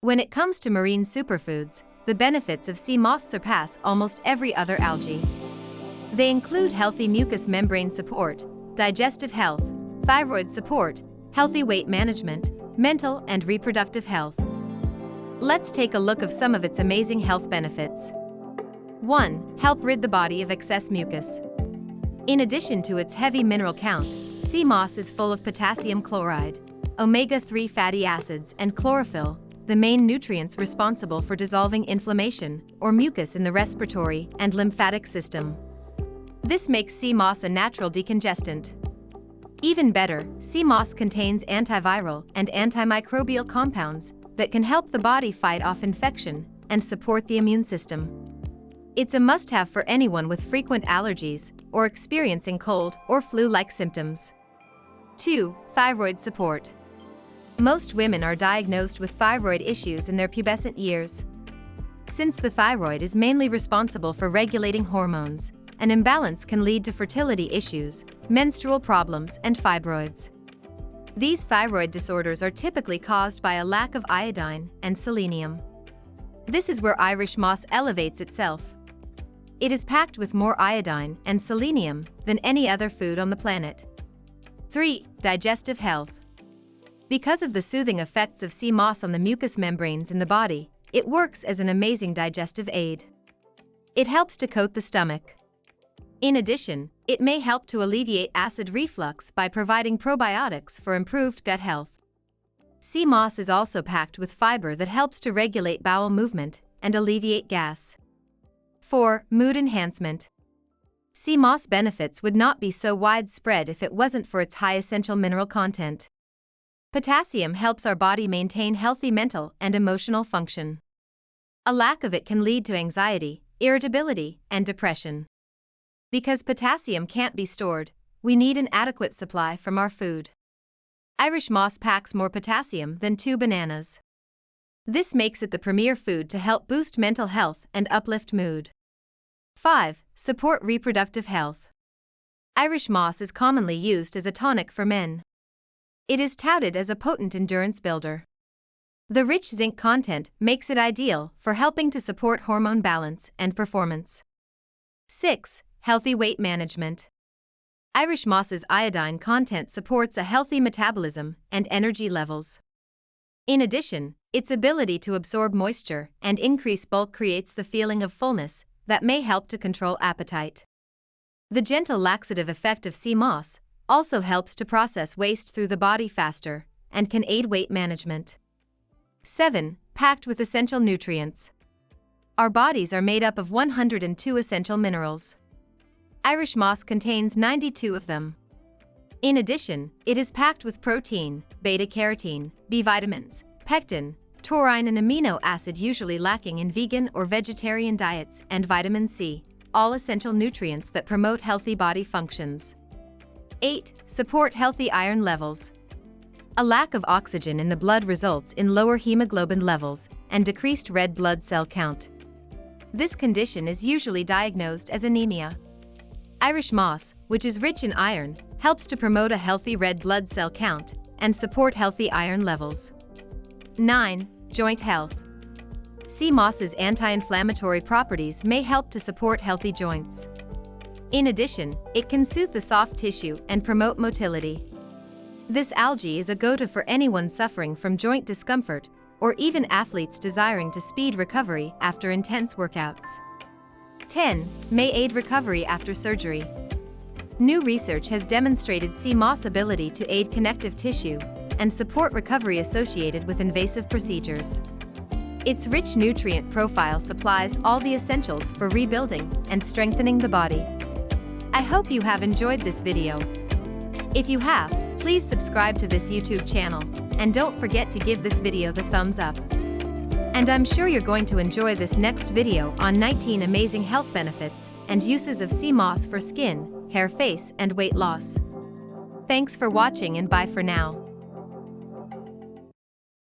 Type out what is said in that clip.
When it comes to marine superfoods, the benefits of sea moss surpass almost every other algae. They include healthy mucous membrane support, digestive health, thyroid support, healthy weight management, mental and reproductive health. Let's take a look at some of its amazing health benefits. 1. Help rid the body of excess mucus. In addition to its heavy mineral count, sea moss is full of potassium chloride, omega-3 fatty acids, and chlorophyll, the main nutrients responsible for dissolving inflammation or mucus in the respiratory and lymphatic system. This makes sea moss a natural decongestant. Even better, sea moss contains antiviral and antimicrobial compounds that can help the body fight off infection and support the immune system. It's a must-have for anyone with frequent allergies or experiencing cold or flu-like symptoms. 2. Thyroid support. Most women are diagnosed with thyroid issues in their pubescent years. Since the thyroid is mainly responsible for regulating hormones, an imbalance can lead to fertility issues, menstrual problems, and fibroids. These thyroid disorders are typically caused by a lack of iodine and selenium. This is where Irish moss elevates itself. It is packed with more iodine and selenium than any other food on the planet. 3. Digestive health. Because of the soothing effects of sea moss on the mucous membranes in the body, it works as an amazing digestive aid. It helps to coat the stomach. In addition, it may help to alleviate acid reflux by providing probiotics for improved gut health. Sea moss is also packed with fiber that helps to regulate bowel movement and alleviate gas. 4. Mood enhancement. Sea moss benefits would not be so widespread if it wasn't for its high essential mineral content. Potassium helps our body maintain healthy mental and emotional function. A lack of it can lead to anxiety, irritability, and depression. Because potassium can't be stored, we need an adequate supply from our food. Irish moss packs more potassium than 2 bananas. This makes it the premier food to help boost mental health and uplift mood. 5. Support reproductive health. Irish moss is commonly used as a tonic for men. It is touted as a potent endurance builder. The rich zinc content makes it ideal for helping to support hormone balance and performance. 6. Healthy weight management. Irish moss's iodine content supports a healthy metabolism and energy levels. In addition, its ability to absorb moisture and increase bulk creates the feeling of fullness that may help to control appetite. The gentle laxative effect of sea moss also helps to process waste through the body faster and can aid weight management. 7. Packed with essential nutrients. Our bodies are made up of 102 essential minerals. Irish moss contains 92 of them. In addition, it is packed with protein, beta-carotene, B vitamins, pectin, taurine, and amino acid usually lacking in vegan or vegetarian diets, and vitamin C, all essential nutrients that promote healthy body functions. 8. Support healthy iron levels. A lack of oxygen in the blood results in lower hemoglobin levels and decreased red blood cell count. This condition is usually diagnosed as anemia. Irish moss, which is rich in iron, helps to promote a healthy red blood cell count and support healthy iron levels. 9. Joint health. Sea moss's anti-inflammatory properties may help to support healthy joints. In addition, it can soothe the soft tissue and promote motility. This algae is a go-to for anyone suffering from joint discomfort or even athletes desiring to speed recovery after intense workouts. 10. May aid recovery after surgery. New research has demonstrated sea moss ability to aid connective tissue and support recovery associated with invasive procedures. Its rich nutrient profile supplies all the essentials for rebuilding and strengthening the body. I hope you have enjoyed this video. If you have, please subscribe to this YouTube channel, and don't forget to give this video the thumbs up. And I'm sure you're going to enjoy this next video on 19 amazing health benefits and uses of sea moss for skin, hair, face, and weight loss. Thanks for watching, and bye for now.